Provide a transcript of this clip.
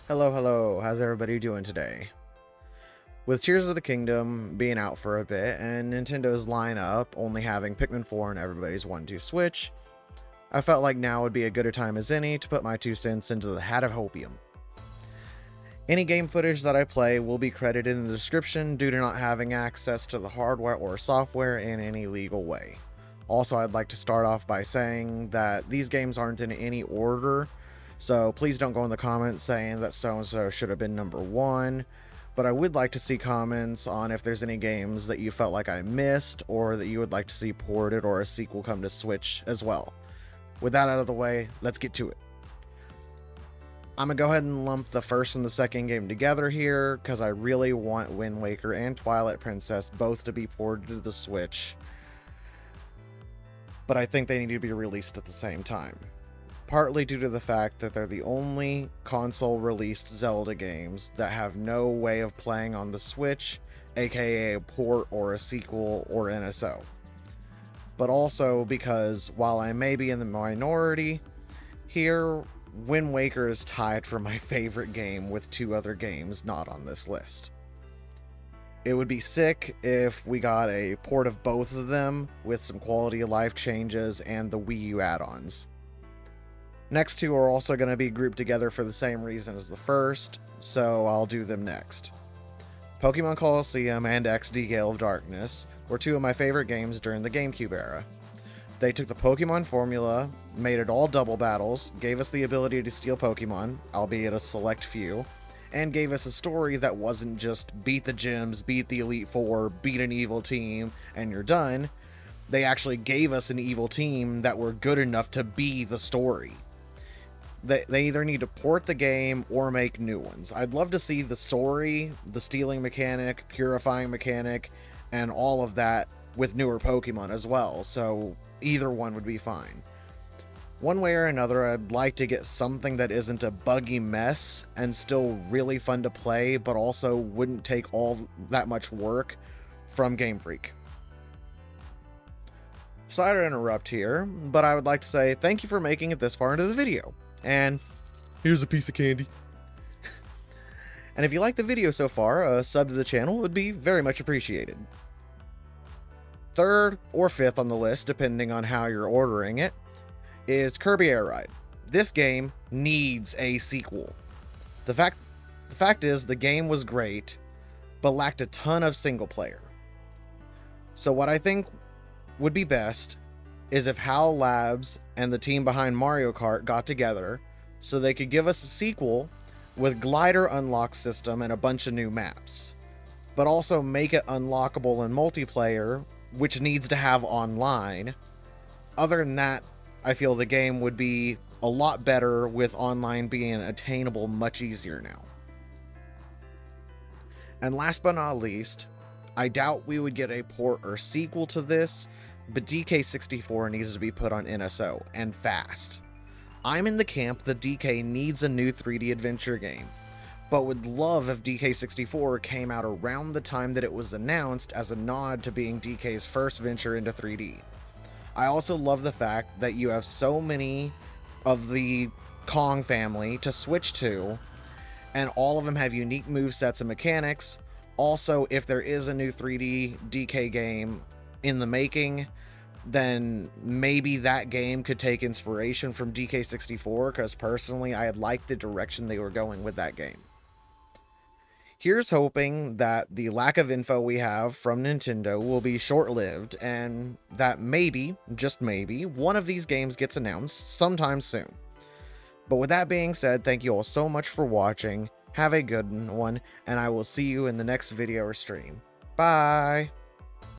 Hello, hello, how's everybody doing today? With Tears of the Kingdom being out for a bit and Nintendo's lineup only having Pikmin 4 and everybody's 1-2 Switch, I felt like now would be a gooder time as any to put my 2 cents into the hat of hopium. Any game footage that I play will be credited in the description due to not having access to the hardware or software in any legal way. Also, I'd like to start off by saying that these games aren't in any order, so please don't go in the comments saying that so-and-so should have been number 1, but I would like to see comments on if there's any games that you felt like I missed or that you would like to see ported or a sequel come to Switch as well. With that out of the way, let's get to it. I'm gonna go ahead and lump the first and the second game together here because I really want Wind Waker and Twilight Princess both to be ported to the Switch, but I think they need to be released at the same time. Partly due to the fact that they're the only console-released Zelda games that have no way of playing on the Switch, aka a port or a sequel or NSO. But also because, while I may be in the minority, here, Wind Waker is tied for my favorite game with 2 other games not on this list. It would be sick if we got a port of both of them with some quality of life changes and the Wii U add-ons. Next 2 are also going to be grouped together for the same reason as the first, so I'll do them next. Pokemon Colosseum and XD Gale of Darkness were 2 of my favorite games during the GameCube era. They took the Pokemon formula, made it all double battles, gave us the ability to steal Pokemon, albeit a select few, and gave us a story that wasn't just beat the gyms, beat the Elite Four, beat an evil team, and you're done. They actually gave us an evil team that were good enough to be the story. They either need to port the game or make new ones. I'd love to see the story, the stealing mechanic, purifying mechanic, and all of that with newer Pokemon as well, so either one would be fine. One way or another, I'd like to get something that isn't a buggy mess and still really fun to play, but also wouldn't take all that much work from Game Freak. Sorry to interrupt here, but I would like to say thank you for making it this far into the video. And here's a piece of candy. And if you like the video so far, a sub to the channel would be very much appreciated. Third or fifth on the list, depending on how you're ordering it, is Kirby Air Ride. This game needs a sequel. The fact is, the game was great, but lacked a ton of single player. So what I think would be best is if HAL Labs and the team behind Mario Kart got together so they could give us a sequel with glider unlock system and a bunch of new maps, but also make it unlockable in multiplayer, which needs to have online. Other than that, I feel the game would be a lot better with online being attainable much easier now. And last but not least, I doubt we would get a port or sequel to this, but DK64 needs to be put on NSO, and fast. I'm in the camp that DK needs a new 3D adventure game, but would love if DK64 came out around the time that it was announced as a nod to being DK's first venture into 3D. I also love the fact that you have so many of the Kong family to switch to, and all of them have unique movesets and mechanics. Also, if there is a new 3D DK game in the making, then maybe that game could take inspiration from DK64, because personally I liked the direction they were going with that game. Here's hoping that the lack of info we have from Nintendo will be short-lived, and that maybe, just maybe, one of these games gets announced sometime soon. But with that being said, thank you all so much for watching, have a good one, and I will see you in the next video or stream. Bye!